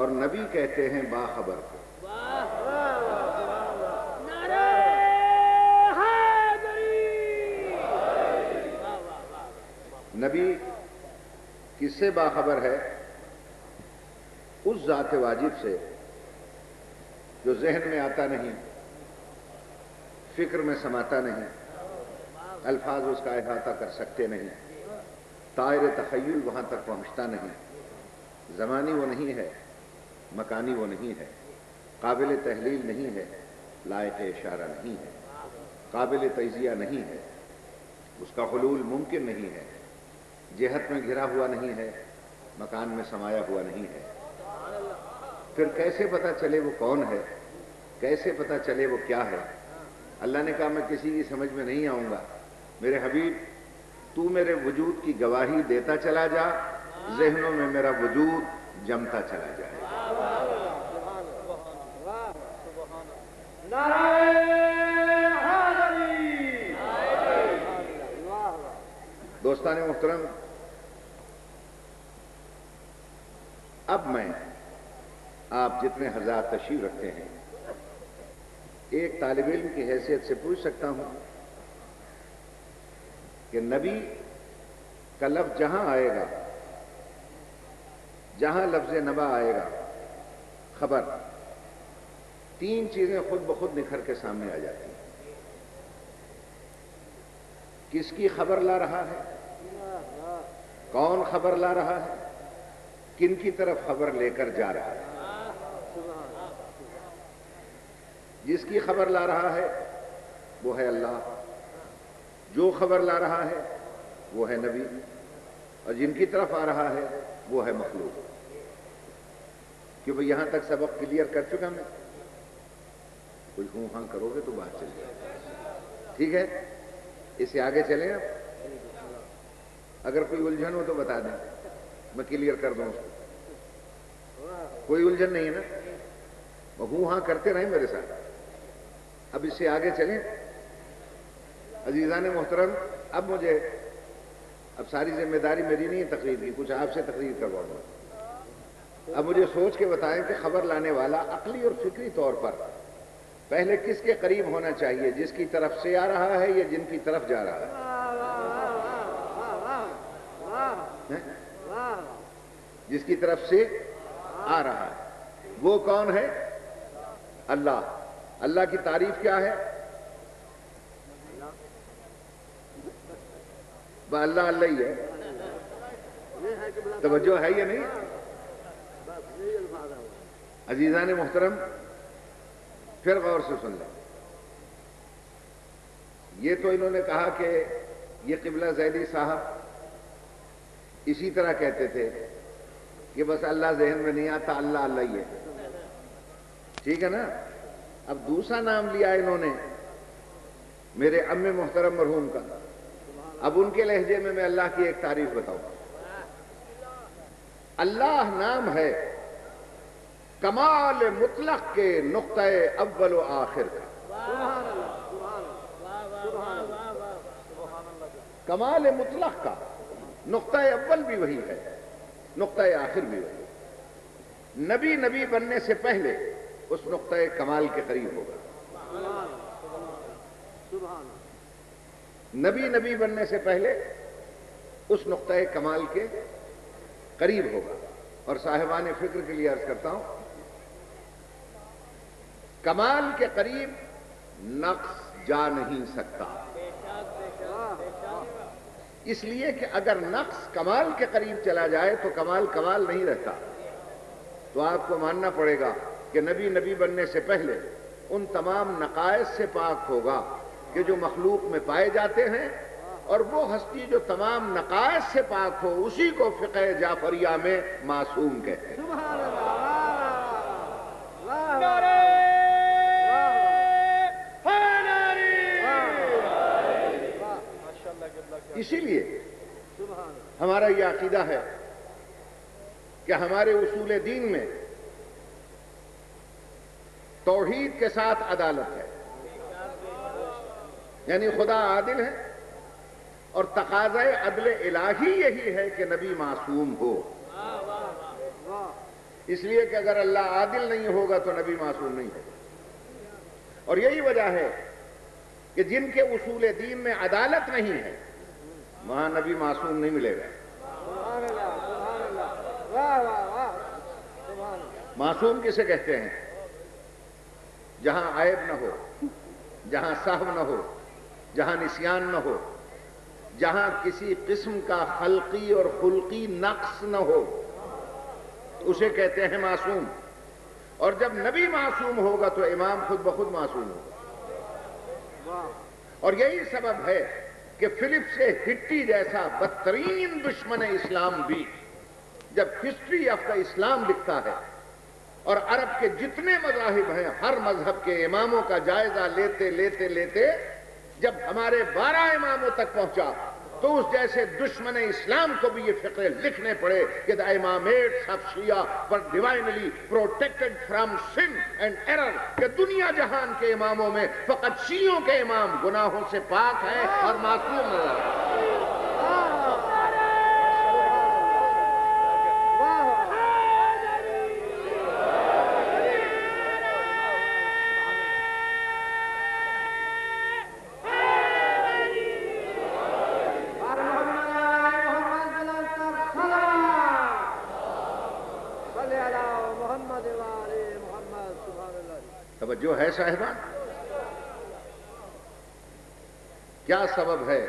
اور نبی کہتے ہیں باخبر کو۔ نبی کس سے باخبر ہے؟ اس ذات واجب سے جو ذہن میں آتا نہیں، فکر میں سماتا نہیں، الفاظ اس کا احاطہ کر سکتے نہیں، طائر تخیل وہاں تک پہنچتا نہیں، زمانی وہ نہیں ہے، مکانی وہ نہیں ہے، قابل تحلیل نہیں ہے، لائق اشارہ نہیں ہے، قابل تجزیہ نہیں ہے، اس کا حلول ممکن نہیں ہے، جہت میں گھرا ہوا نہیں ہے، مکان میں سمایا ہوا نہیں ہے۔ پھر کیسے پتہ چلے وہ کون ہے؟ کیسے پتہ چلے وہ کیا ہے؟ اللہ نے کہا میں کسی کی سمجھ میں نہیں آؤں گا، میرے حبیب تو میرے وجود کی گواہی دیتا چلا جا، ذہنوں میں میرا وجود جمتا چلا جائے۔ دوستان محترم، اب میں آپ جتنے حضرات تشریف رکھتے ہیں ایک طالب علم کی حیثیت سے پوچھ سکتا ہوں کہ نبی کا لفظ جہاں آئے گا، جہاں لفظ نبا آئے گا، خبر، تین چیزیں خود بخود نکھر کے سامنے آ جاتی ہیں۔ کس کی خبر لا رہا ہے؟ کون خبر لا رہا ہے؟ کن کی طرف خبر لے کر جا رہا ہے؟ جس کی خبر لا رہا ہے وہ ہے اللہ، جو خبر لا رہا ہے وہ ہے نبی، اور جن کی طرف آ رہا ہے وہ ہے مخلوق۔ کہ وہ یہاں تک سبق کلیئر کر چکا میں؟ کوئی ہوں ہاں کرو گے تو بات چل جائے، ٹھیک ہے؟ اس سے آگے چلیں اب، اگر کوئی الجھن ہو تو بتا دیں، میں کلیئر کر دوں اس کو۔ کوئی الجھن نہیں ہے نا؟ وہ ہوں ہاں کرتے رہیں میرے ساتھ۔ اب اس سے آگے چلیں عزیزان محترم۔ اب ساری ذمہ داری میری نہیں ہے تقریر کی، کچھ آپ سے تقریر کرواؤں گا۔ اب مجھے سوچ کے بتائیں کہ خبر لانے والا عقلی اور فکری طور پر پہلے کس کے قریب ہونا چاہیے؟ جس کی طرف سے آ رہا ہے یا جن کی طرف جا رہا ہے؟ جس کی طرف سے آ رہا ہے وہ کون ہے؟ اللہ۔ اللہ کی تعریف کیا ہے؟ اللہ اللہ ہی ہے۔ توجہ ہے یا نہیں؟ عزیزان محترم پھر غور سے سن لیں۔ یہ تو انہوں نے کہا کہ یہ قبلہ زیدی صاحب اسی طرح کہتے تھے کہ بس اللہ ذہن میں نہیں آتا، اللہ اللہ ہی ہے، ٹھیک ہے نا؟ اب دوسرا نام لیا انہوں نے میرے عم محترم مرحوم کا۔ اب ان کے لہجے میں اللہ کی ایک تعریف بتاؤں۔ اللہ نام ہے کمال مطلق کے نقطہ اول و آخر کا۔ کمال مطلق کا نقطہ اول بھی وہی ہے، نقطہ آخر بھی وہی ہے۔ نبی نبی بننے سے پہلے اس نقطہ کمال کے قریب ہوگا۔ نبی نبی بننے سے پہلے اس نقطہ کمال کے قریب ہوگا۔ اور صاحبان فکر کے لیے عرض کرتا ہوں، کمال کے قریب نقص جا نہیں سکتا، اس لیے کہ اگر نقص کمال کے قریب چلا جائے تو کمال کمال نہیں رہتا۔ تو آپ کو ماننا پڑے گا کہ نبی نبی بننے سے پہلے ان تمام نقائص سے پاک ہوگا کہ جو مخلوق میں پائے جاتے ہیں، اور وہ ہستی جو تمام نقائص سے پاک ہو اسی کو فقہ جعفریہ میں معصوم کہتے ہیں۔ اسی لیے ہمارا یہ عقیدہ ہے کہ ہمارے اصول دین میں توحید کے ساتھ عدالت ہے، یعنی خدا عادل ہے، اور تقاضۂ عدل الہی یہی ہے کہ نبی معصوم ہو۔ اس لیے کہ اگر اللہ عادل نہیں ہوگا تو نبی معصوم نہیں ہوگا. اور یہی وجہ ہے کہ جن کے اصول دین میں عدالت نہیں ہے وہاں نبی معصوم نہیں ملے گا. معصوم کسے کہتے ہیں؟ جہاں عیب نہ ہو، جہاں سہو نہ ہو، جہاں نسیان نہ ہو، جہاں کسی قسم کا خلقی اور خلقی نقص نہ ہو، اسے کہتے ہیں معصوم. اور جب نبی معصوم ہوگا تو امام خود بخود معصوم ہوگا. اور یہی سبب ہے کہ فلپ سے ہٹی جیسا بدترین دشمن اسلام بھی جب ہسٹری آف دا اسلام لکھتا ہے اور عرب کے جتنے مذاہب ہیں ہر مذہب کے اماموں کا جائزہ لیتے لیتے لیتے جب ہمارے 12 اماموں تک پہنچا تو اس جیسے دشمن اسلام کو بھی یہ فقرے لکھنے پڑے کہ the imamates of Shia were divinely protected from sin and error. کہ دنیا جہان کے اماموں میں فقط شیعوں کے امام گناہوں سے پاک ہیں اور معصوم نظر آتے ہیں. توجہ ہے صاحبان؟ کیا سبب ہے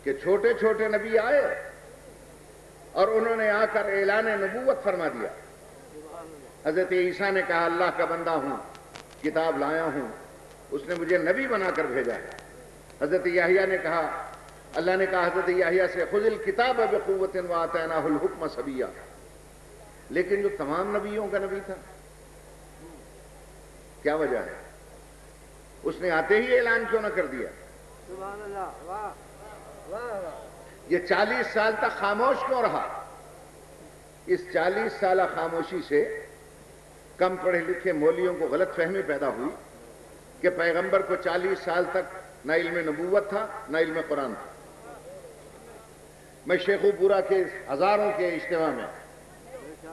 کہ چھوٹے چھوٹے نبی آئے اور انہوں نے آ کر اعلان نبوت فرما دیا. حضرت عیسیٰ نے کہا اللہ کا بندہ ہوں، کتاب لایا ہوں، اس نے مجھے نبی بنا کر بھیجا ہے. حضرت یحییٰ نے کہا، اللہ نے کہا حضرت یحییٰ سے خذ الکتاب بقوۃ وآتیناہ الحکم صبیا. لیکن جو تمام نبیوں کا نبی تھا، کیا وجہ ہے؟ اس نے آتے ہی اعلان کیوں نہ کر دیا؟ سبحان اللہ. واہ واہ. یہ 40 سال تک خاموش کیوں رہا؟ اس 40 سالہ خاموشی سے کم پڑھے لکھے مولویوں کو غلط فہمی پیدا ہوئی کہ پیغمبر کو 40 سال تک نہ علم نبوت تھا نہ علم قرآن تھا. میں شیخو پورا کے ہزاروں کے اجتماع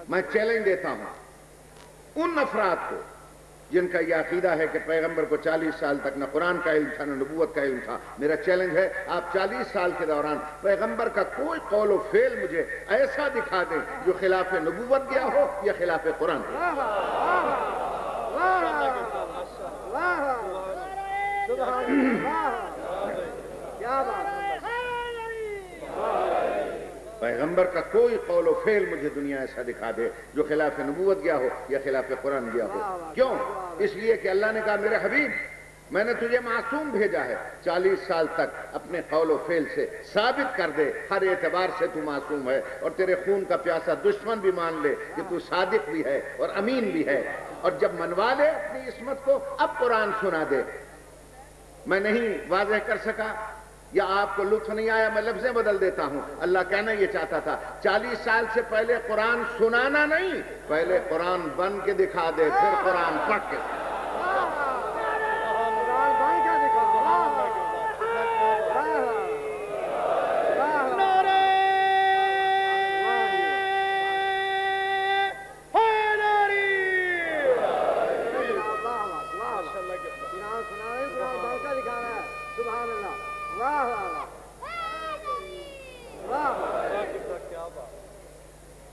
میں چیلنج دیتا ہوں ان افراد کو جن کا یہ عقیدہ ہے کہ پیغمبر کو 40 سال تک نہ قرآن کا علم تھا نہ نبوت کا علم تھا. میرا چیلنج ہے آپ 40 سال کے دوران پیغمبر کا کوئی قول و فعل مجھے ایسا دکھا دیں جو خلاف نبوت گیا ہو یا خلاف قرآن گیا ہو. پیغمبر کا کوئی قول و فعل مجھے دنیا ایسا دکھا دے جو خلاف نبوت گیا ہو یا خلاف قرآن گیا ہو. کیوں؟ اس لیے کہ اللہ نے کہا میرے حبیب میں نے تجھے معصوم بھیجا ہے. 40 سال تک اپنے قول و فعل سے ثابت کر دے ہر اعتبار سے تو معصوم ہے. اور تیرے خون کا پیاسا دشمن بھی مان لے کہ تو صادق بھی ہے اور امین بھی ہے. اور جب منوا لے اپنی عصمت کو اب قرآن سنا دے. میں نہیں واضح کر سکا یا آپ کو لطف نہیں آیا، میں لفظیں بدل دیتا ہوں. اللہ کہنا یہ چاہتا تھا 40 سال سے پہلے قرآن سنانا نہیں، پہلے قرآن بن کے دکھا دے پھر قرآن پڑھ کے.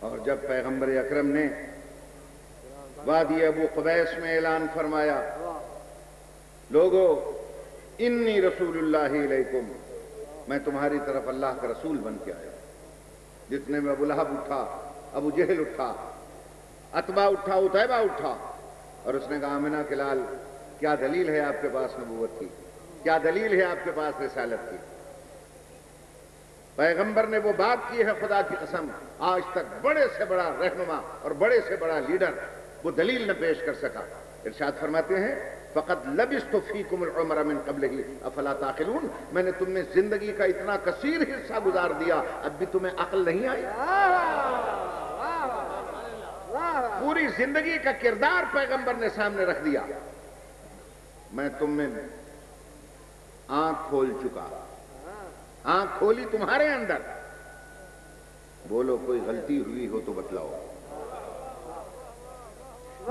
اور جب پیغمبر اکرم نے وادی ابو قبیس میں اعلان فرمایا لوگو انی رسول اللہ علیکم، میں تمہاری طرف اللہ کا رسول بن کے آیا. جتنے میں ابو لہب اٹھا، ابو جہل اٹھا، عتبہ اٹھا، عتیبہ اٹھا اور اس نے کہا آمنہ کے لال کیا دلیل ہے آپ کے پاس نبوت کی؟ کیا دلیل ہے آپ کے پاس رسالت کی؟ پیغمبر نے وہ بات کی ہے خدا کی قسم آج تک بڑے سے بڑا رہنما اور بڑے سے بڑا لیڈر وہ دلیل نہ پیش کر سکا. ارشاد فرماتے ہیں فقط لبثت فیکم العمر من قبلہ افلا تعقلون، میں نے تم میں زندگی کا اتنا کثیر حصہ گزار دیا اب بھی تمہیں عقل نہیں آئی؟ پوری زندگی کا کردار پیغمبر نے سامنے رکھ دیا. میں تم میں آنکھ کھول چکا، آنکھ کھولی تمہارے اندر. بولو کوئی غلطی ہوئی ہو تو بتلاؤ.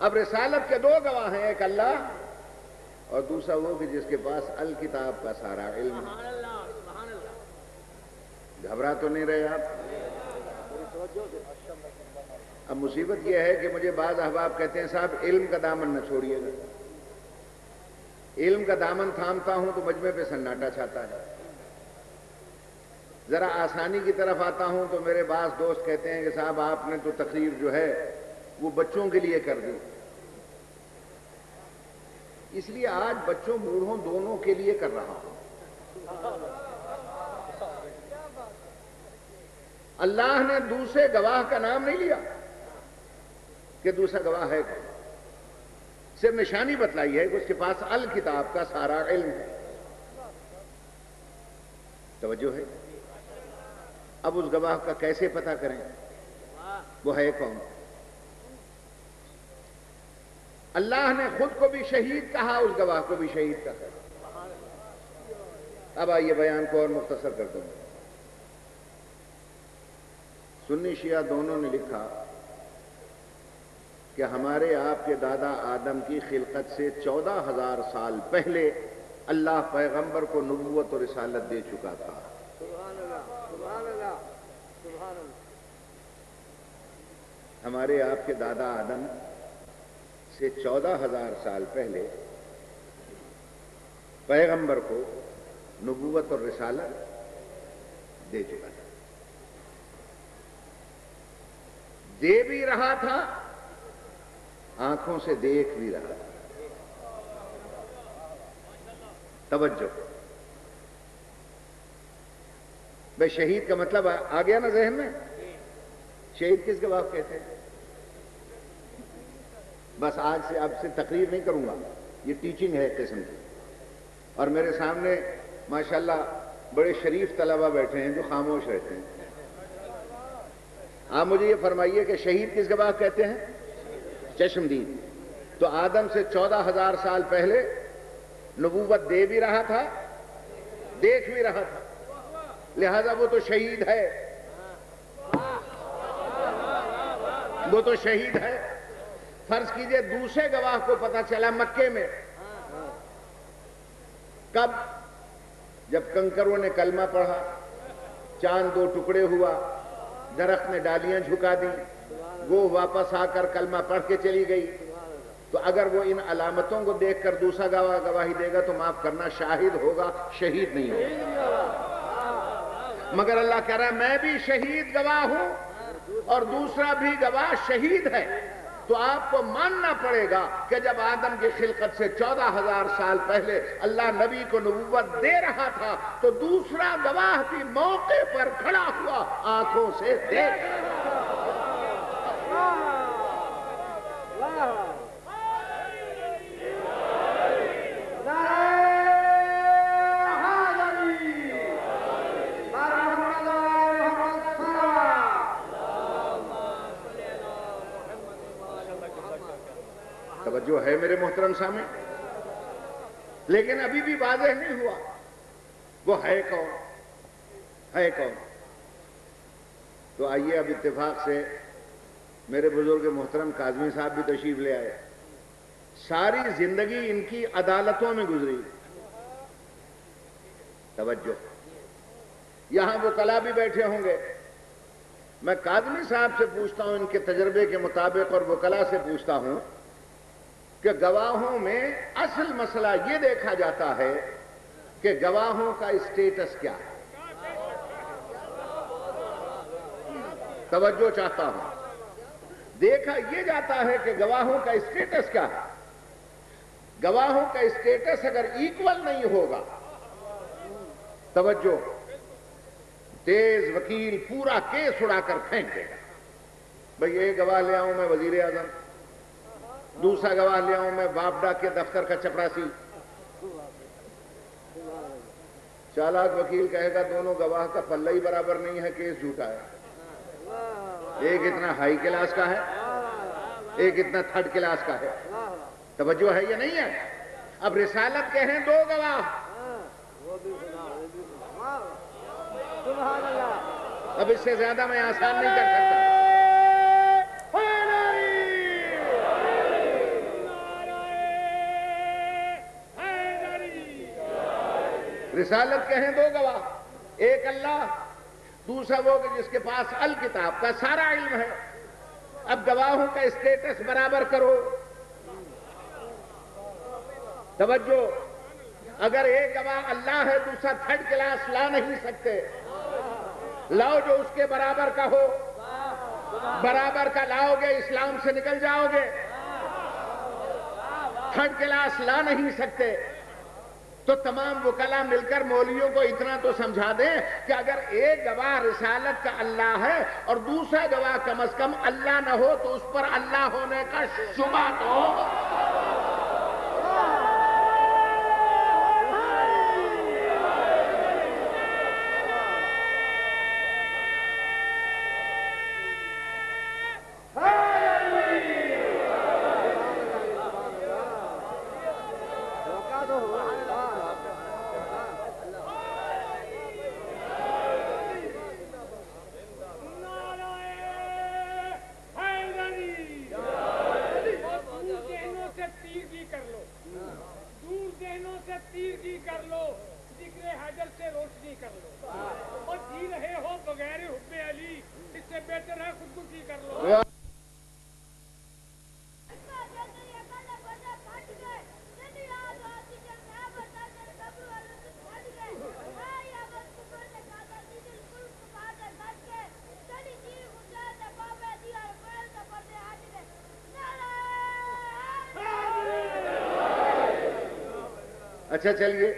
اب رسالت کے دو گواہ ہیں، ایک اللہ اور دوسرا وہ کہ جس کے پاس الکتاب کا سارا علم ہے۔ گھبرا تو نہیں رہے آپ؟ اب مصیبت یہ ہے کہ مجھے بعض احباب کہتے ہیں صاحب علم کا دامن نہ چھوڑیے گا۔ علم کا دامن تھامتا ہوں تو مجمع پہ سناٹا چھاتا ہے، ذرا آسانی کی طرف آتا ہوں تو میرے بعض دوست کہتے ہیں کہ صاحب آپ نے تو تقریر جو ہے وہ بچوں کے لیے کر دی، اس لیے آج بچوں بوڑھوں دونوں کے لیے کر رہا ہوں۔ اللہ نے دوسرے گواہ کا نام نہیں لیا کہ دوسرا گواہ ہے کون، صرف نشانی بتلائی ہے کہ اس کے پاس الکتاب کا سارا علم ہے۔ توجہ ہے؟ اب اس گواہ کا کیسے پتہ کریں؟ وہ ہے کون؟ اللہ نے خود کو بھی شہید کہا، اس گواہ کو بھی شہید کہا۔ اب آئیے بیان کو اور مختصر کر دوں۔ سنی شیعہ دونوں نے لکھا کہ ہمارے آپ کے دادا آدم کی خلقت سے 14,000 سال پہلے اللہ پیغمبر کو نبوت اور رسالت دے چکا تھا۔ ہمارے آپ کے دادا آدم سے 14,000 سال پہلے پیغمبر کو نبوت اور رسالت دے چکا تھا، دے بھی رہا تھا، آنکھوں سے دیکھ بھی رہا تھا۔ توجہ، بھئی شہید کا مطلب آ گیا نا ذہن میں؟ شہید کس گواہ کہتے ہیں؟ بس آج سے اب سے تقریر نہیں کروں گا، یہ ٹیچنگ ہے ایک قسم کی، اور میرے سامنے ماشاءاللہ بڑے شریف طلبہ بیٹھے ہیں جو خاموش رہتے ہیں۔ آپ مجھے یہ فرمائیے کہ شہید کس گواہ کہتے ہیں؟ چشمدید۔ تو آدم سے 14,000 سال پہلے نبوت دے بھی رہا تھا، دیکھ بھی رہا تھا، لہذا وہ تو شہید ہے، وہ تو شہید ہے۔ فرض کیجئے دوسرے گواہ کو پتا چلا مکے میں، کب؟ جب کنکروں نے کلمہ پڑھا، چاند 2 ٹکڑے ہوا، درخت نے ڈالیاں جھکا دی، وہ واپس آ کر کلمہ پڑھ کے چلی گئی، تو اگر وہ ان علامتوں کو دیکھ کر دوسرا گواہ گواہی دے گا تو معاف کرنا شاہد ہوگا، شہید نہیں ہوگا۔ مگر اللہ کہہ رہا ہے میں بھی شہید گواہ ہوں اور دوسرا بھی گواہ شہید ہے، تو آپ کو ماننا پڑے گا کہ جب آدم کی خلقت سے 14,000 سال پہلے اللہ نبی کو نبوت دے رہا تھا تو دوسرا گواہ بھی موقع پر کھڑا ہوا، آنکھوں سے دیکھ۔ توجہ ہے میرے محترم سامنے؟ لیکن ابھی بھی واضح نہیں ہوا وہ ہے کون، ہے کون؟ تو آئیے اب اتفاق سے میرے بزرگ محترم کاظمی صاحب بھی تشریف لے آئے۔ ساری زندگی ان کی عدالتوں میں گزری۔ توجہ، یہاں وکلاء بھی بیٹھے ہوں گے، میں کاظمی صاحب سے پوچھتا ہوں ان کے تجربے کے مطابق اور وکلاء سے پوچھتا ہوں کہ گواہوں میں اصل مسئلہ یہ دیکھا جاتا ہے کہ گواہوں کا اسٹیٹس کیا ہے۔ توجہ چاہتا ہوں، دیکھا یہ جاتا ہے کہ گواہوں کا اسٹیٹس کیا ہے۔ گواہوں کا اسٹیٹس اگر ایکول نہیں ہوگا، توجہ، تیز وکیل پورا کیس اڑا کر پھینک دے گا۔ بھئی ایک گواہ لے آؤں میں وزیر اعظم، دوسرا گواہ لے آؤں میں باپڈا کے دفتر کا چپراسی، چالاک وکیل کہے گا دونوں گواہ کا پلہ ہی برابر نہیں ہے، کیس جھوٹا ہے۔ ایک اتنا ہائی کلاس کا ہے، ایک اتنا تھرڈ کلاس کا ہے۔ توجہ ہے یا نہیں ہے؟ اب رسالت کے ہیں 2 گواہ، اب اس سے زیادہ میں آسان نہیں کر سکتا۔ رسالت کے ہیں دو گواہ، ایک اللہ، دوسرا وہ کہ جس کے پاس الکتاب کا سارا علم ہے۔ اب گواہوں کا اسٹیٹس برابر کرو۔ توجہ، اگر ایک گواہ اللہ ہے، دوسرا تھرڈ کلاس لا نہیں سکتے۔ لاؤ جو اس کے برابر کا ہو، برابر کا لاؤ گے اسلام سے نکل جاؤ گے، تھرڈ کلاس لا نہیں سکتے۔ تو تمام وکلا مل کر مولویوں کو اتنا تو سمجھا دیں کہ اگر ایک گواہ رسالت کا اللہ ہے اور دوسرا گواہ کم از کم اللہ نہ ہو تو اس پر اللہ ہونے کا شبہ تو ہو۔ اچھا چلیے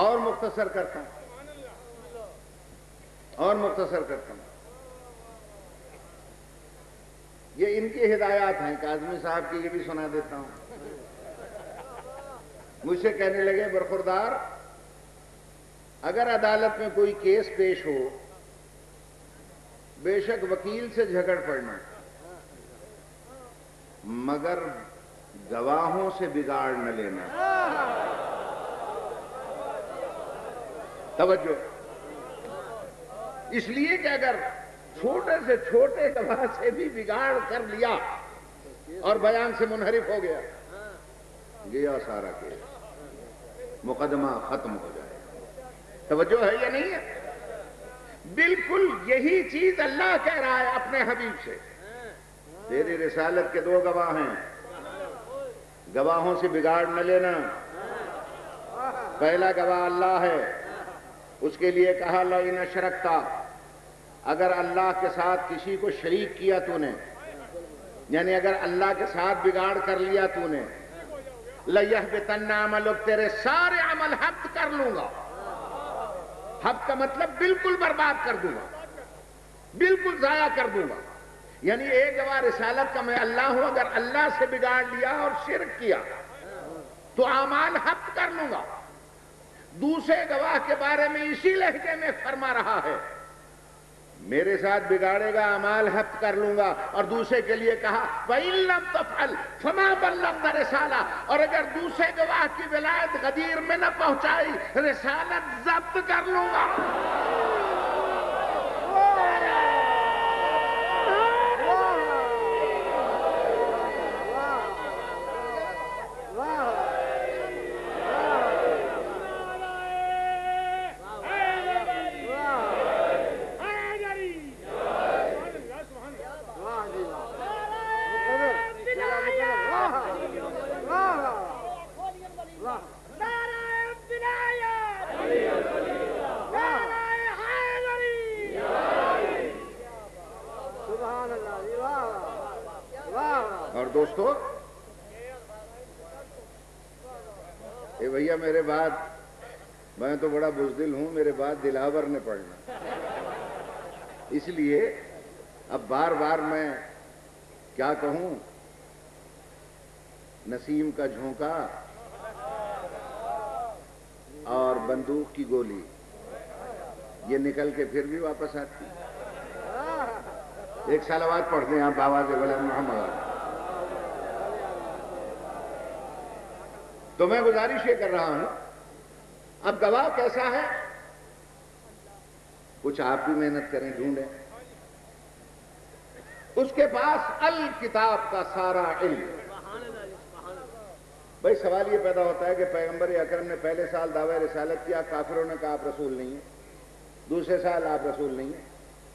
اور مختصر کرتا ہوں، یہ ان کی ہدایات ہیں، کاظمی صاحب کی یہ بھی سنا دیتا ہوں۔ مجھ سے کہنے لگے برخوردار، اگر عدالت میں کوئی کیس پیش ہو، بے شک وکیل سے جھگڑ پڑنا، مگر گواہوں سے بگاڑ نہ لینا۔ توجہ، اس لیے کہ اگر چھوٹے سے چھوٹے گواہ سے بھی بگاڑ کر لیا اور بیان سے منحرف ہو گیا سارا کیس، مقدمہ ختم ہو جائے۔ توجہ ہے یا نہیں ہے؟ بالکل یہی چیز اللہ کہہ رہا ہے اپنے حبیب سے، تیری رسالت کے دو گواہ ہیں، گواہوں سے بگاڑ نہ لینا۔ پہلا گواہ اللہ ہے، اس کے لیے کہا لَئِنْ أَشْرَكْتَ، اگر اللہ کے ساتھ کسی کو شریک کیا تو نے، یعنی اگر اللہ کے ساتھ بگاڑ کر لیا تو نے، لَيَحْبِطَنَّ عَمَلُكَ، تیرے سارے عمل حبط کر لوں گا۔ حبط کا مطلب بالکل برباد کر دوں گا، بالکل ضائع کر دوں گا۔ یعنی ایک گواہ رسالت کا میں اللہ ہوں، اگر اللہ سے بگاڑ لیا اور شرک کیا تو اعمال حبط کر لوں گا۔ دوسرے گواہ کے بارے میں اسی لہجے میں فرما رہا ہے، میرے ساتھ بگاڑے گا اعمال حبط کر لوں گا، اور دوسرے کے لیے کہا وَإِن لَمْ تَفْعَلْ فَمَا بَلَّغْتَ رِسَالَةَ، اور اگر دوسرے گواہ کی ولایت غدیر میں نہ پہنچائی، رسالت ضبط کر لوں گا۔ اور دوستو، اے بھیا میرے بعد، میں تو بڑا بزدل ہوں، میرے بعد دلاور نے پڑھنا، اس لیے اب بار بار میں کیا کہوں، نسیم کا جھونکا اور بندوق کی گولی یہ نکل کے پھر بھی واپس آتی۔ ایک صلوات پڑھتے ہیں آپ آواز بلند محمد۔ تو میں گزارش یہ کر رہا ہوں، اب گواہ کیسا ہے؟ کچھ آپ بھی محنت کریں، ڈھونڈیں۔ اس کے پاس الکتاب کا سارا علم، بھائی سوال یہ پیدا ہوتا ہے کہ پیغمبر اکرم نے پہلے سال دعوی رسالت کیا، کافروں نے کہا آپ رسول نہیں ہیں، دوسرے سال آپ رسول نہیں ہیں،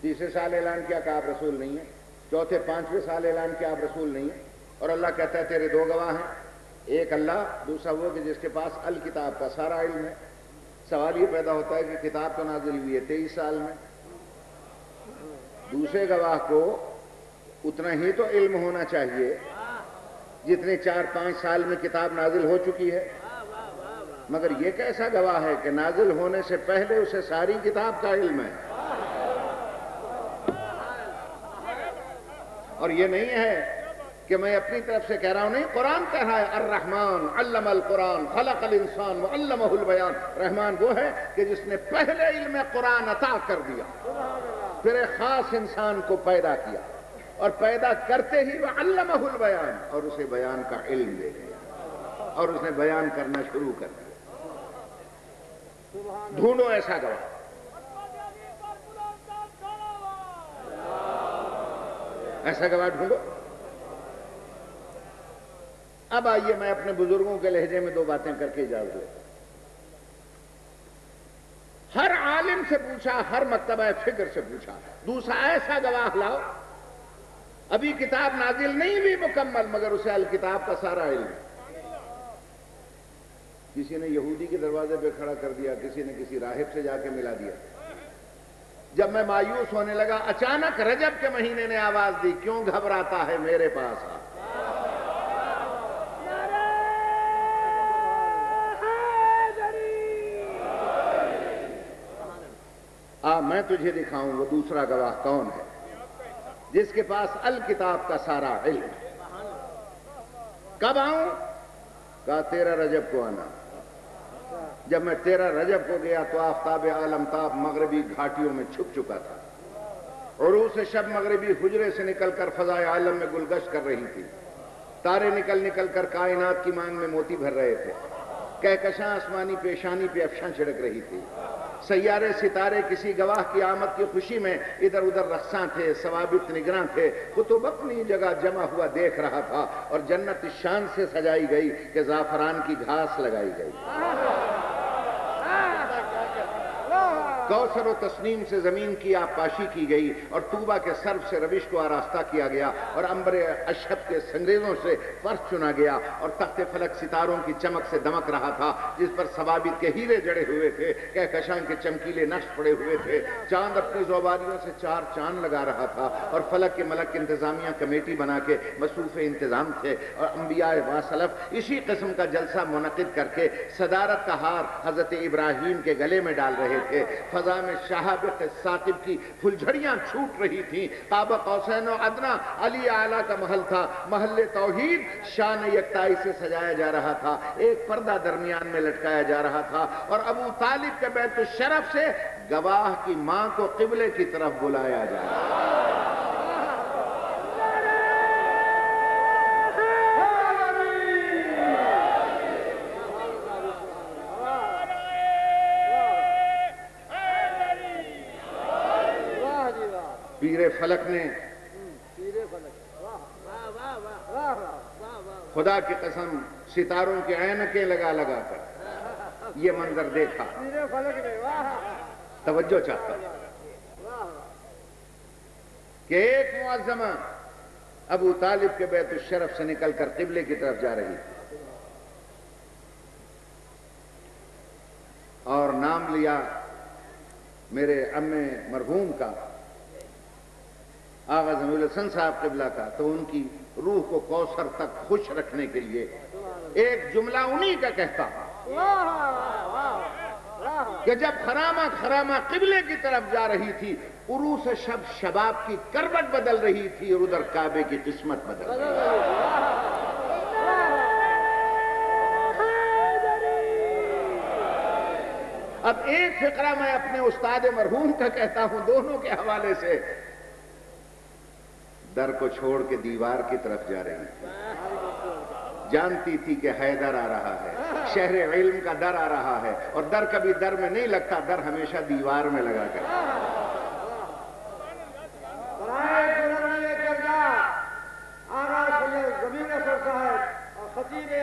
تیسرے سال اعلان کیا کہ آپ رسول نہیں ہیں، چوتھے پانچویں سال اعلان کیا آپ رسول نہیں ہیں، اور اللہ کہتا ہے تیرے دو گواہ ہیں، ایک اللہ، دوسرا وہ کہ جس کے پاس الکتاب کا سارا علم ہے۔ سوال یہ پیدا ہوتا ہے کہ کتاب تو نازل ہوئی ہے 23 سال میں، دوسرے گواہ کو اتنا ہی تو علم ہونا چاہیے جتنے 4-5 سال میں کتاب نازل ہو چکی ہے، مگر یہ کیسا گواہ ہے کہ نازل ہونے سے پہلے اسے ساری کتاب کا علم ہے۔ اور یہ نہیں ہے کہ میں اپنی طرف سے کہہ رہا ہوں، نہیں، قرآن کہہ رہا ہے الرحمن علم القرآن خلق الانسان وعلمہ البیان۔ رحمان وہ ہے کہ جس نے پہلے علم قرآن عطا کر دیا، پھر ایک خاص انسان کو پیدا کیا، اور پیدا کرتے ہی وعلمہ البیان، اور اسے بیان کا علم دے دیا، اور اس نے بیان کرنا شروع کر دیا۔ ڈھونڈو ایسا گواہ۔ ایسا گواہ ڈھونڈو۔ اب آئیے میں اپنے بزرگوں کے لہجے میں 2 باتیں کر کے اجازت دوں۔ ہر عالم سے پوچھا، ہر مکتبہ فکر سے پوچھا، دوسرا ایسا گواہ لاؤ، ابھی کتاب نازل نہیں ہوئی مکمل مگر اسے الکتاب کا سارا علم ہے۔ کسی نے یہودی کے دروازے پہ کھڑا کر دیا، کسی نے کسی راہب سے جا کے ملا دیا۔ جب میں مایوس ہونے لگا، اچانک رجب کے مہینے نے آواز دی، کیوں گھبراتا ہے میرے پاس آ۔ میں تجھے دکھاؤں وہ دوسرا گواہ کون ہے جس کے پاس الکتاب کا سارا علم ہے۔ کب آؤں؟ کہا 13 رجب کو آنا۔ جب میں 13 رجب کو گیا تو آفتاب عالمتاب مغربی گھاٹیوں میں چھپ چکا تھا، عروس شب مغربی حجرے سے نکل کر فضائے عالم میں گلگشت کر رہی تھی، تارے نکل نکل کر کائنات کی مانگ میں موتی بھر رہے تھے، کہکشاں آسمانی پیشانی پہ افشاں چھڑک رہی تھی، سیارے ستارے کسی گواہ کی آمد کی خوشی میں ادھر ادھر رقصاں تھے، ثوابت نگراں تھے، قطب اپنی جگہ جمع ہوا دیکھ رہا تھا، اور جنت اس شان سے سجائی گئی کہ زعفران کی گھاس لگائی گئی، کوثر و تسنیم سے زمین کی آبپاشی کی گئی، اور طوبہ کے سرب سے روش کو آراستہ کیا گیا، اور عنبر اشہب کے سنگریزوں سے فرش چنا گیا، اور تخت فلک ستاروں کی چمک سے دمک رہا تھا جس پر ثوابت کے ہیرے جڑے ہوئے تھے، کہکشاں کے چمکیلے نقش پڑے ہوئے تھے، چاند اپنی زوباریوں سے 4 چاند لگا رہا تھا، اور فلک کے ملک انتظامیہ کمیٹی بنا کے مصروف انتظام تھے، اور انبیاء واسلف اسی قسم کا جلسہ منعقد کر کے صدارت کا ہار حضرت ابراہیم کے گلے میں ڈال رہے تھے، فضا میں شہاب ثاقب کی پھلجھڑیاں چھوٹ رہی تھیں، قاب قوسین و ادنیٰ علی اعلیٰ کا محل تھا، محل توحید شان یکتائی سے سجایا جا رہا تھا، ایک پردہ درمیان میں لٹکایا جا رہا تھا، اور ابو طالب کے بیت الشرف سے گواہ کی ماں کو قبلے کی طرف بلایا جا رہا تھا۔ پیر فلک نے خدا کی قسم ستاروں کی عینکیں لگا لگا کر یہ منظر دیکھا، توجہ چاہتا کہ ایک معظمہ ابو طالب کے بیت الشرف سے نکل کر قبلے کی طرف جا رہی تھی، اور نام لیا میرے امّ مرحوم کا، آغا ضمیل الحسن صاحب قبلہ کا، تو ان کی روح کو کوثر تک خوش رکھنے کے لیے ایک جملہ انہی کا کہتا کہ جب خرامہ قبلے کی طرف جا رہی تھی، عروس شب شباب کی کروٹ بدل رہی تھی، اور ادھر کعبے کی قسمت بدل رہی تھی۔ اب ایک فقرہ میں اپنے استاد مرحوم کا کہتا ہوں دونوں کے حوالے سے، در کو چھوڑ کے دیوار کی طرف جا رہی تھی، جانتی تھی کہ حیدر آ رہا ہے، شہر علم کا در آ رہا ہے، اور در کبھی در میں نہیں لگتا، در ہمیشہ دیوار میں لگا کر۔ آغا سید ضمیل احسن صاحب اور خطیب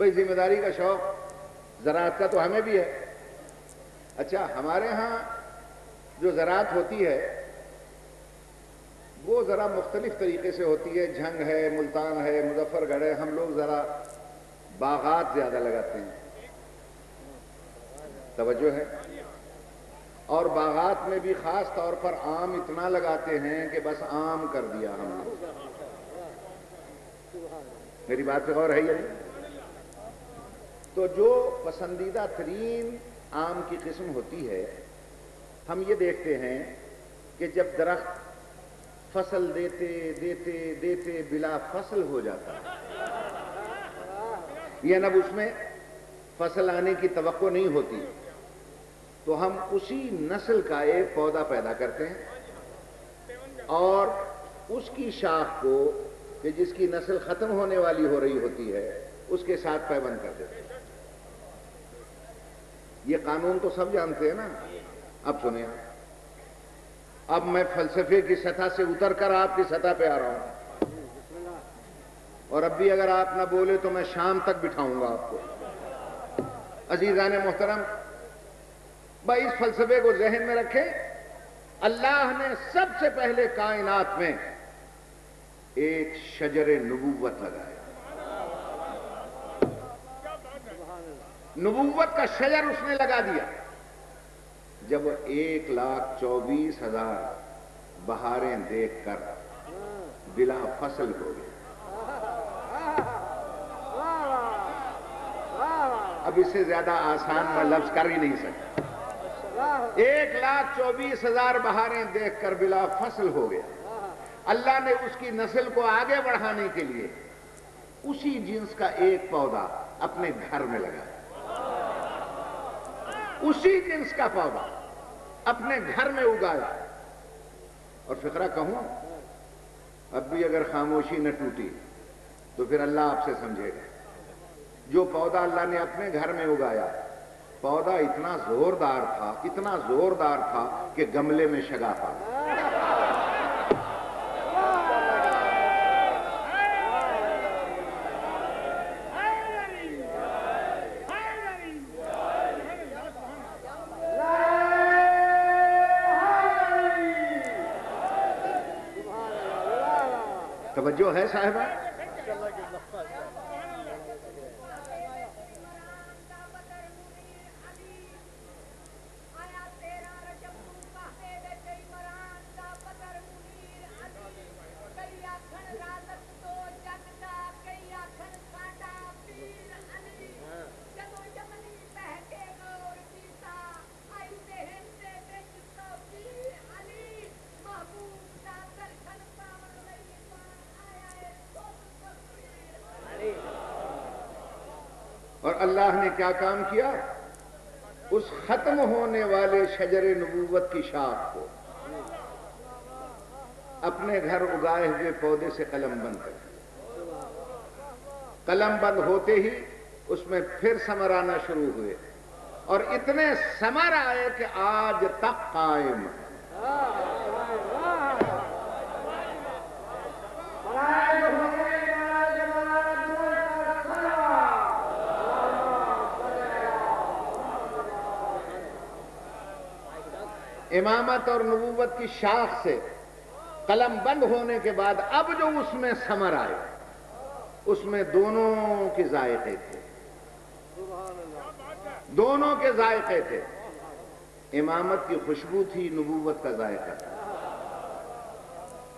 بھئی ذمہ داری کا شوق زراعت کا تو ہمیں بھی ہے. اچھا ہمارے ہاں جو زراعت ہوتی ہے وہ ذرا مختلف طریقے سے ہوتی ہے. جھنگ ہے، ملتان ہے، مظفر گڑھ ہے. ہم لوگ ذرا باغات زیادہ لگاتے ہیں. توجہ ہے. اور باغات میں بھی خاص طور پر آم اتنا لگاتے ہیں کہ بس آم کر دیا ہم نے. میری بات پہ غور ہے یا نہیں؟ تو جو پسندیدہ ترین آم کی قسم ہوتی ہے، ہم یہ دیکھتے ہیں کہ جب درخت فصل دیتے دیتے دیتے بلا فصل ہو جاتا ہے، یعنی اب اس میں فصل آنے کی توقع نہیں ہوتی، تو ہم اسی نسل کا ایک پودا پیدا کرتے ہیں اور اس کی شاخ کو کہ جس کی نسل ختم ہونے والی ہو رہی ہوتی ہے اس کے ساتھ پیوند کر دیتے ہیں. یہ قانون تو سب جانتے ہیں نا. اب سنیں، اب میں فلسفے کی سطح سے اتر کر آپ کی سطح پہ آ رہا ہوں، اور اب بھی اگر آپ نہ بولے تو میں شام تک بٹھاؤں گا آپ کو. عزیزان محترم، بھائی اس فلسفے کو ذہن میں رکھیں. اللہ نے سب سے پہلے کائنات میں ایک شجر نبوت لگایا. نبوت کا شجر اس نے لگا دیا. جب 1,24,000 بہاریں دیکھ کر بلا فصل ہو گئے. اب اس سے زیادہ آسان میں لفظ کر ہی نہیں سکتا. 1,24,000 بہاریں دیکھ کر بلا فصل ہو گیا. اللہ نے اس کی نسل کو آگے بڑھانے کے لیے اسی جنس کا ایک پودا اپنے گھر میں لگایا. اسی جنس کا پودا اپنے گھر میں اگایا. اور فقرہ کہوں، اب بھی اگر خاموشی نہ ٹوٹی تو پھر اللہ آپ سے سمجھے گا. جو پودا اللہ نے اپنے گھر میں اگایا، پودا اتنا زوردار تھا، اتنا زوردار تھا کہ گملے میں شگاف آ گیا. توجہ ہے صاحبہ؟ اور اللہ نے کیا کام کیا؟ اس ختم ہونے والے شجر نبوت کی شاخ کو اپنے گھر اگائے ہوئے پودے سے قلم بند کر. قلم بند ہوتے ہی اس میں پھر ثمر آنا شروع ہوئے، اور اتنے ثمر آئے کہ آج تک قائم ہے. امامت اور نبوت کی شاخ سے قلم بند ہونے کے بعد اب جو اس میں ثمر آئے اس میں دونوں کے ذائقے تھے. دونوں کے ذائقے تھے. امامت کی خوشبو تھی، نبوت کا ذائقہ تھا،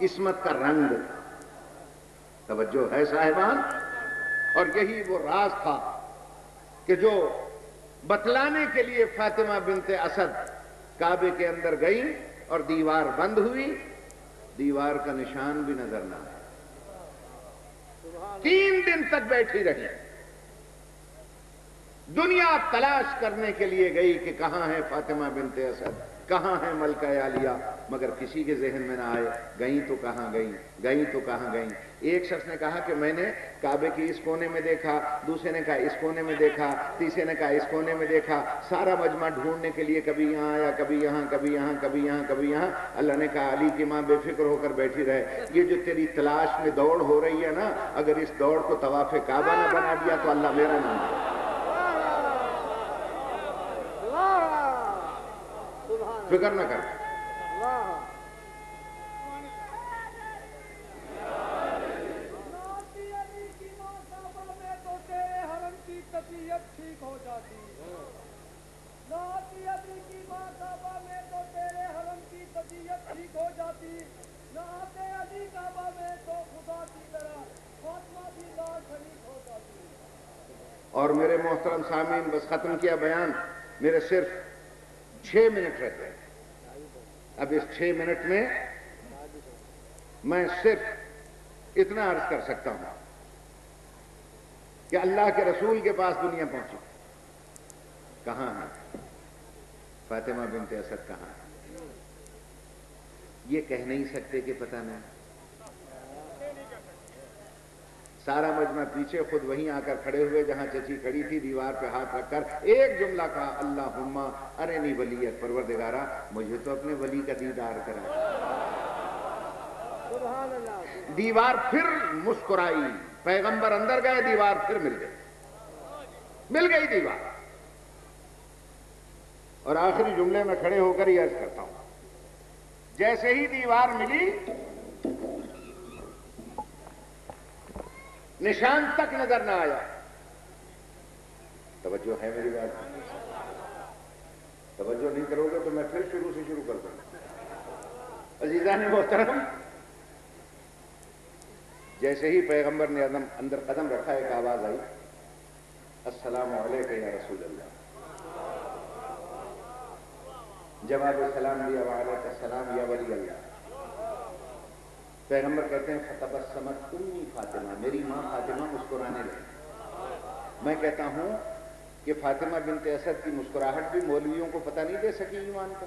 عصمت کا رنگ تھا. توجہ ہے صاحبان؟ اور یہی وہ راز تھا کہ جو بتلانے کے لیے فاطمہ بنت اسد کعبے کے اندر گئی اور دیوار بند ہوئی، دیوار کا نشان بھی نظر نہ آیا. 3 دن تک بیٹھی رہی. دنیا تلاش کرنے کے لیے گئی کہ کہاں ہے فاطمہ بنت اسد، کہاں ہے ملکہ عالیہ. مگر کسی کے ذہن میں نہ آئے گئیں تو کہاں گئیں، گئیں تو کہاں گئیں۔ ایک شخص نے کہا کہ میں نے کعبے کے اس کونے میں دیکھا، دوسرے نے کہا اس کونے میں دیکھا، تیسرے نے کہا اس کونے میں دیکھا، سارا مجمع ڈھونڈنے کے لیے کبھی یہاں آیا، کبھی یہاں، کبھی یہاں، کبھی یہاں، کبھی یہاں۔ اللہ نے کہا علی کی ماں بے فکر ہو کر بیٹھی رہے، یہ جو تیری تلاش میں دوڑ ہو رہی ہے نا، اگر اس دوڑ کو طواف کعبہ نہ بنا دیا تو اللہ میرا نام ہے۔ فکر نہ کر۔ اور میرے محترم سامعین، بس ختم کیا بیان، میرے صرف 6 منٹ رہتے ہیں۔ اب اس 6 منٹ میں میں صرف اتنا عرض کر سکتا ہوں کہ اللہ کے رسول کے پاس دنیا پہنچی، کہاں ہے فاطمہ بنت اسد، کہاں ہے؟ یہ کہہ نہیں سکتے کہ پتہ نہیں۔ سارا مجمع پیچھے، خود وہیں آ کر کھڑے ہوئے جہاں چچی کھڑی تھی، دیوار پہ ہاتھ رکھ کر ایک جملہ کہا، اللہم ارنی ولیک، پروردگارا مجھے تو اپنے ولی کا دیدار کرا۔ دیوار پھر مسکرائی، پیغمبر اندر گئے، دیوار پھر مل گئی دیوار۔ اور آخری جملے میں کھڑے ہو کر یہ عرض کرتا ہوں، جیسے ہی دیوار ملی نشان تک نظر نہ آیا۔ توجہ ہے میری بات؟ توجہ نہیں کرو گے تو میں پھر شروع سے شروع کر دوں۔ عزیزان محترم، جیسے ہی پیغمبر نے اندر قدم رکھا، ایک آواز آئی، السلام علیکم یا رسول اللہ۔ جواب سلام دیا، وعلیکم السلام یا ولی اللہ۔ پیغمبر کہتے ہیں فتبسمت امی فاطمہ، میری ماں فاطمہ مسکرانے لگی۔ میں کہتا ہوں کہ فاطمہ بنت اسد کی مسکراہٹ بھی مولویوں کو پتہ نہیں دے سکی ایمان کا۔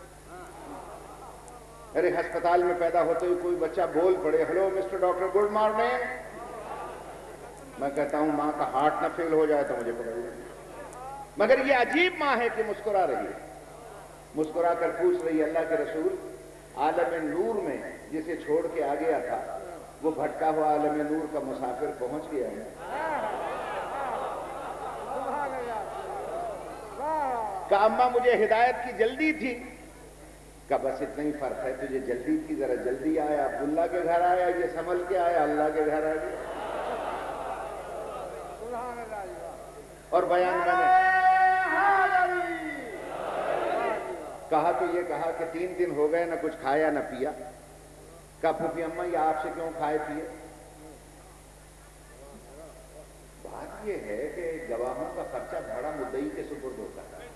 ارے ہسپتال میں پیدا ہوتے ہی کوئی بچہ بول پڑے، hello mister doctor good morning, میں کہتا ہوں ماں کا ہارٹ نہ فیل ہو جائے تو مجھے پتہ نہیں۔ مگر یہ عجیب ماں ہے کہ مسکرا رہی ہے، مسکرا کر پوچھ رہی ہے، اللہ کے رسول عالم نور میں جسے چھوڑ کے آ گیا تھا، وہ بھٹکا ہوا عالم نور کا مسافر پہنچ گیا ہے۔ کہ اماں مجھے ہدایت کی جلدی تھی، کہ بس اتنا ہی فرق ہے، تجھے جلدی تھی، ذرا جلدی آیا، عبداللہ کے گھر آیا، یہ سنبھل کے آیا، اللہ کے گھر آیا۔ اور بیان میں نے کہا تو یہ کہا کہ 3 دن ہو گئے نہ کچھ کھایا نہ پیا۔ کہا پھوپھی اماں یہ آپ سے کیوں کھائے پیے؟ بات یہ ہے کہ گواہوں کا خرچہ بڑا مدعی کے سپرد ہوتا ہے،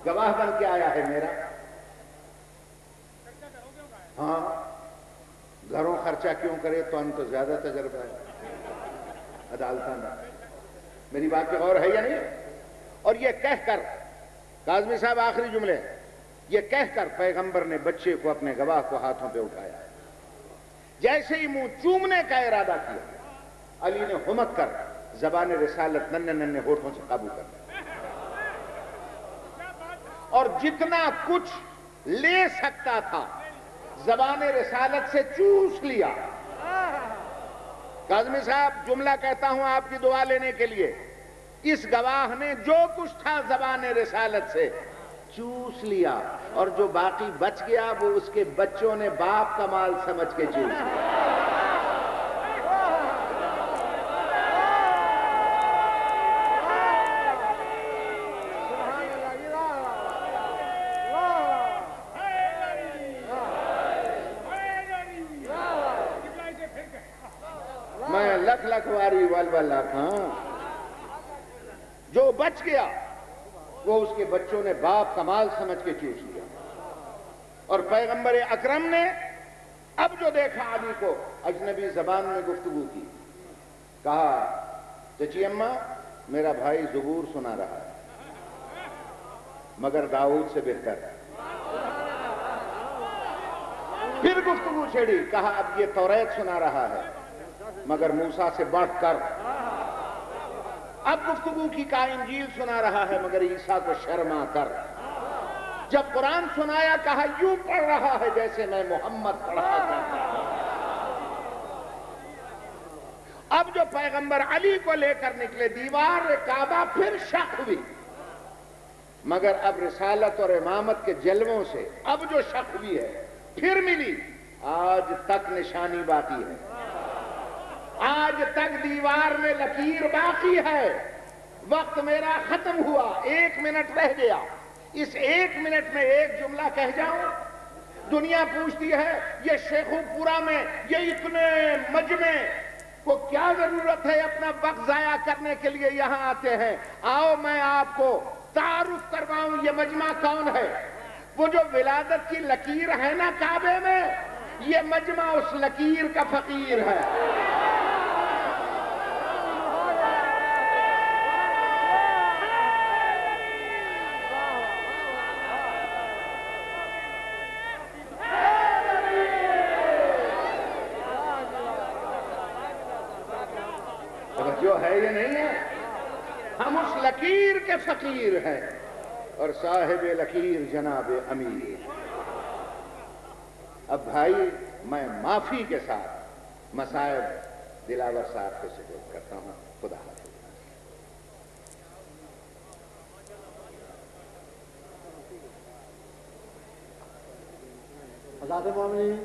گواہ بن کے آیا ہے میرا۔ ہاں گھروں خرچہ کیوں کرے، تو ہم تو زیادہ تجربہ ہے عدالتوں میں۔ میری بات پہ غور ہے یا نہیں؟ اور یہ کہہ کر کاظمی صاحب آخری جملے، یہ کہہ کر پیغمبر نے بچے کو، اپنے گواہ کو ہاتھوں پہ اٹھایا، جیسے ہی منہ چومنے کا ارادہ کیا، علی نے ہمت کر زبان رسالت ننھے ننھے ہونٹوں سے قابو کر لیا، اور جتنا کچھ لے سکتا تھا زبان رسالت سے چوس لیا۔ کاظمی صاحب جملہ کہتا ہوں آپ کی دعا لینے کے لیے، اس گواہ نے جو کچھ تھا زبان رسالت سے چوس لیا، اور جو باقی بچ گیا وہ اس کے بچوں نے باپ کا مال سمجھ کے چوس لیا۔ میں لکھ لکھ واری والواللہ ہاں، جو بچ گیا وہ اس کے بچوں نے باپ کا مال سمجھ کے چوس لیا۔ اور پیغمبر اکرم نے اب جو دیکھا علی کو اجنبی زبان میں گفتگو کی، کہا چچی اماں میرا بھائی زبور سنا رہا ہے مگر داؤد سے بہتر ہے۔ پھر گفتگو چھڑی، کہا اب یہ توریت سنا رہا ہے مگر موسیٰ سے بڑھ کر، اب گفتگو کی کہا انجیل سنا رہا ہے مگر عیسیٰ کو شرما کر، جب قرآن سنایا کہا یوں پڑھ رہا ہے جیسے میں محمد پڑھا کرتا ہوں۔ اب جو پیغمبر علی کو لے کر نکلے دیوار کعبہ پھر شک ہوئی، مگر اب رسالت اور امامت کے جلووں سے اب جو شک ہوئی ہے پھر ملی، آج تک نشانی باقی ہے، آج تک دیوار میں لکیر باقی ہے۔ وقت میرا ختم ہوا، 1 منٹ رہ گیا، اس 1 منٹ میں ایک جملہ کہہ جاؤں۔ دنیا پوچھتی ہے یہ شیخو پورا میں یہ اتنے مجمع کو کیا ضرورت ہے اپنا وقت ضائع کرنے کے لیے یہاں آتے ہیں؟ آؤ میں آپ کو تعارف کرواؤں یہ مجمع کون ہے۔ وہ جو ولادت کی لکیر ہے نا کعبے میں، یہ مجمع اس لکیر کا فقیر ہے۔ جو ہے یہ نہیں ہے، ہم اس لکیر کے فقیر ہیں اور صاحب لکیر جناب امیر۔ اب بھائی میں معافی کے ساتھ مصائب دلاور صاحب کے سپرد کرتا ہوں۔ خدا حافظ۔ حضرات مومنین